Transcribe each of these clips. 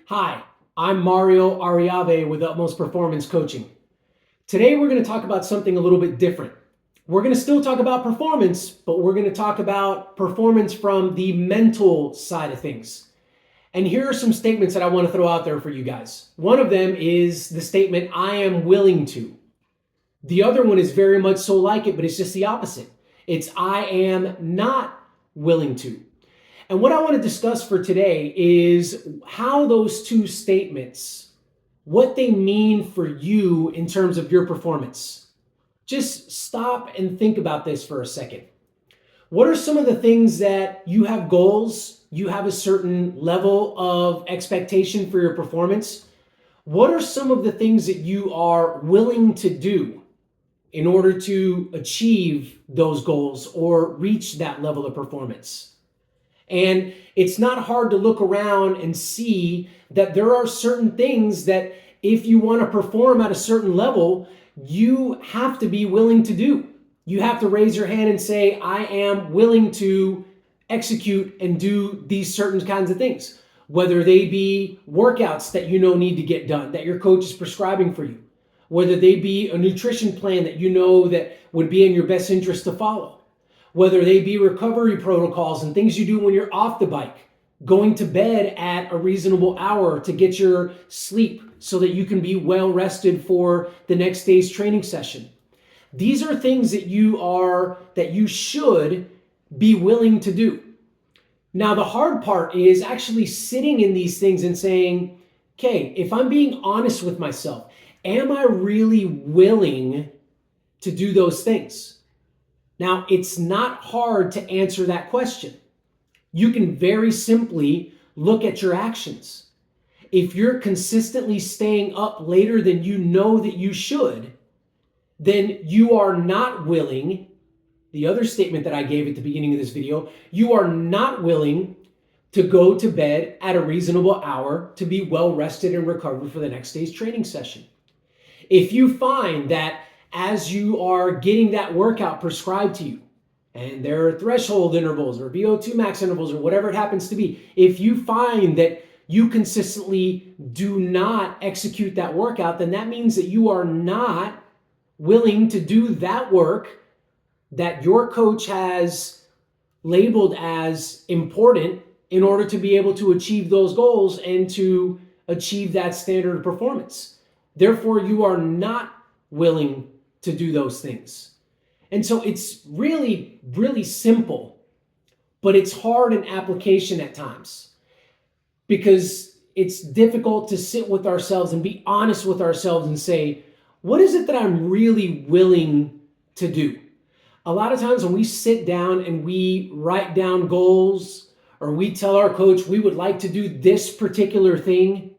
Hi, I'm Mario Ariave with Utmost Performance Coaching. Today we're going to talk about something a little bit different. We're going to still talk about performance, but we're going to talk about performance from the mental side of things. And here are some statements that I want to throw out there for you guys. One of them is the statement, I am willing to. The other one is very much so like it, but it's just the opposite. It's I am not willing to. And what I want to discuss for today is how those two statements, what they mean for you in terms of your performance. Just stop and think about this for a second. What are some of the things that you have goals, you have a certain level of expectation for your performance? What are some of the things that you are willing to do in order to achieve those goals or reach that level of performance? And it's not hard to look around and see that there are certain things that if you want to perform at a certain level, you have to be willing to do. You have to raise your hand and say, I am willing to execute and do these certain kinds of things, whether they be workouts that you know need to get done, that your coach is prescribing for you, whether they be a nutrition plan that you know that would be in your best interest to follow, whether they be recovery protocols and things you do when you're off the bike, going to bed at a reasonable hour to get your sleep so that you can be well rested for the next day's training session. These are things that you should be willing to do. Now, the hard part is actually sitting in these things and saying, okay, if I'm being honest with myself, am I really willing to do those things? Now, it's not hard to answer that question. You can very simply look at your actions. If you're consistently staying up later than you know that you should, then you are not willing, the other statement that I gave at the beginning of this video, you are not willing to go to bed at a reasonable hour to be well rested and recovered for the next day's training session. If you find that as you are getting that workout prescribed to you, and there are threshold intervals or VO2 max intervals or whatever it happens to be, if you find that you consistently do not execute that workout, then that means that you are not willing to do that work that your coach has labeled as important in order to be able to achieve those goals and to achieve that standard of performance. Therefore, you are not willing to do those things. And so it's really, really simple, but it's hard in application at times because it's difficult to sit with ourselves and be honest with ourselves and say, what is it that I'm really willing to do? A lot of times when we sit down and we write down goals or we tell our coach we would like to do this particular thing,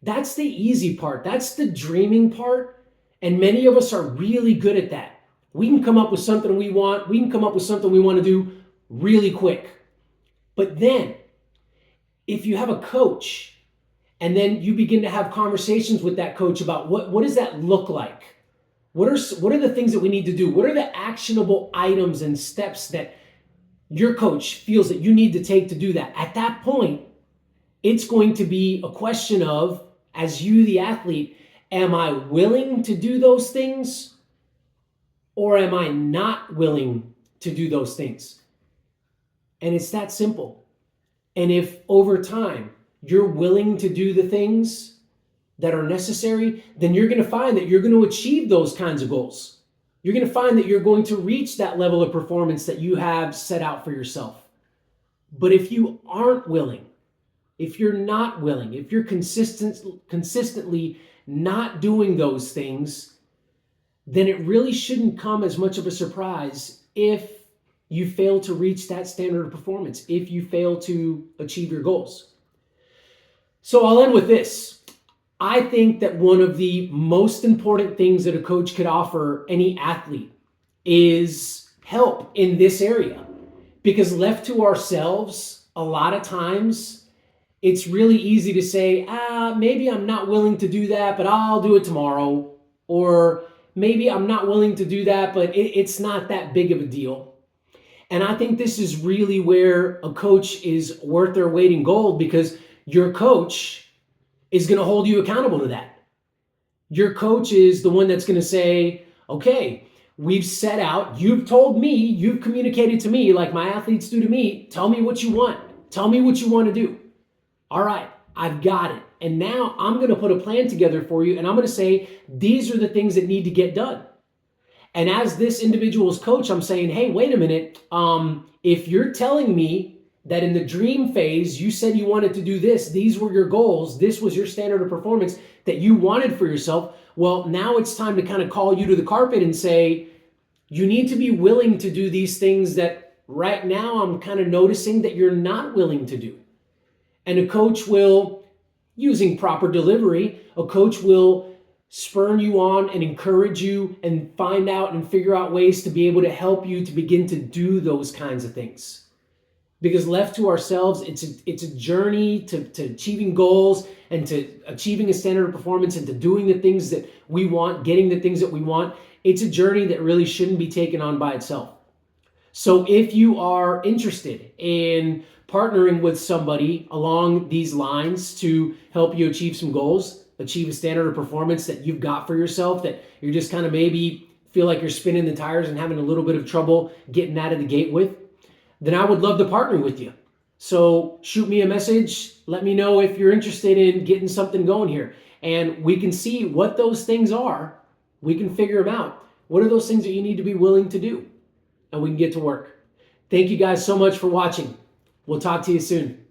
that's the easy part. That's the dreaming part. And many of us are really good at that. We can come up with something we want. We can come up with something we want to do really quick. But then, if you have a coach and then you begin to have conversations with that coach about what does that look like? What are the things that we need to do? What are the actionable items and steps that your coach feels that you need to take to do that? At that point, it's going to be a question of, as you, the athlete, am I willing to do those things or am I not willing to do those things? And it's that simple. And if over time you're willing to do the things that are necessary, then you're going to find that you're going to achieve those kinds of goals. You're going to find that you're going to reach that level of performance that you have set out for yourself. But if you aren't willing, if you're not willing, if you're consistently not doing those things, then it really shouldn't come as much of a surprise if you fail to reach that standard of performance, if you fail to achieve your goals. So I'll end with this. I think that one of the most important things that a coach could offer any athlete is help in this area. Because left to ourselves, a lot of times, it's really easy to say, maybe I'm not willing to do that, but I'll do it tomorrow. Or maybe I'm not willing to do that, but it's not that big of a deal. And I think this is really where a coach is worth their weight in gold, because your coach is going to hold you accountable to that. Your coach is the one that's going to say, okay, we've set out, you've told me, you've communicated to me like my athletes do to me, tell me what you want. Tell me what you want to do. All right, I've got it. And now I'm going to put a plan together for you, and I'm going to say, these are the things that need to get done. And as this individual's coach, I'm saying, hey, wait a minute. If you're telling me that in the dream phase, you said you wanted to do this, these were your goals, this was your standard of performance that you wanted for yourself, well, now it's time to kind of call you to the carpet and say, you need to be willing to do these things that right now I'm kind of noticing that you're not willing to do. And a coach will, using proper delivery, a coach will spur you on and encourage you and find out and figure out ways to be able to help you to begin to do those kinds of things. Because left to ourselves, it's a journey to achieving goals and to achieving a standard of performance and to doing the things that we want, getting the things that we want. It's a journey that really shouldn't be taken on by itself. So if you are interested in partnering with somebody along these lines to help you achieve some goals, achieve a standard of performance that you've got for yourself, that you're just kind of maybe feel like you're spinning the tires and having a little bit of trouble getting out of the gate with, then I would love to partner with you. So shoot me a message. Let me know if you're interested in getting something going here. And we can see what those things are. We can figure them out. What are those things that you need to be willing to do? And we can get to work. Thank you guys so much for watching. We'll talk to you soon.